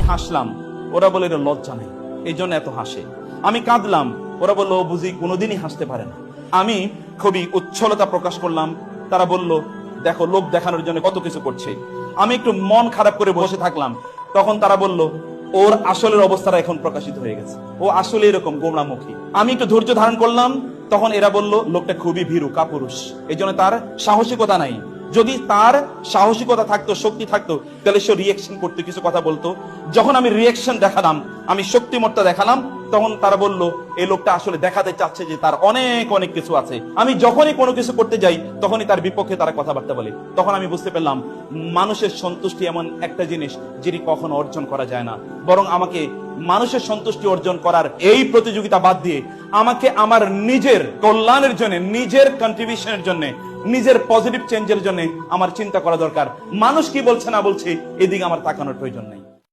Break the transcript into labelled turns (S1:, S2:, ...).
S1: হাসলাম, ওরা বলে এটা লজ্জা নেই, এই জন্য এত হাসে। আমি কাঁদলাম, ওরা বললো ও বুঝি কোনোদিনই হাসতে পারে না। আমি খুবই উচ্ছলতা প্রকাশ করলাম, তারা বলল দেখো লোক দেখানোর জন্য কত কিছু করছে। আমি একটু মন খারাপ করে বসে থাকলাম, তখন তারা বলল ওর আসলের অবস্থাটা এখন প্রকাশিত হয়ে গেছে, ও আসলে এরকম গোমরামুখী। আমি একটু ধৈর্য ধারণ করলাম, তখন এরা বলল লোকটা খুবই ভীরু কাপুরুষ, এই জন্য তার সাহসিকতা নাই। যদি তার সাহসিকতা থাকতো, শক্তি থাকতো, তাহলে সে রিয়েকশন করতে, কিছু কথা বলতো। যখন আমি রিয়েকশন দেখালাম, আমি শক্তিমত্তা দেখালাম, তখন তারা বলল এই লোকটা আসলে দেখাতে চাচ্ছে যে তার অনেক অনেক কিছু আছে। আমি যখনই কোনো কিছু করতে যাই তখনই তার বিপক্ষে তারা কথাবার্তা বলে। তখন আমি বুঝতে পারলাম মানুষের সন্তুষ্টি এমন একটা জিনিস যেটি কখনো অর্জন করা যায় না, বরং আমাকে মানুষের সন্তুষ্টি অর্জন করার এই প্রতিযোগিতা বাদ দিয়ে আমাকে আমার নিজের কল্যাণের জন্য, নিজের কন্ট্রিবিউশনের জন্য, নিজের পজিটিভ চেঞ্জের জন্য আমার চিন্তা করা দরকার। মানুষ কি বলছে না বলছে এদিকে আমার তাকানোর প্রয়োজন নেই।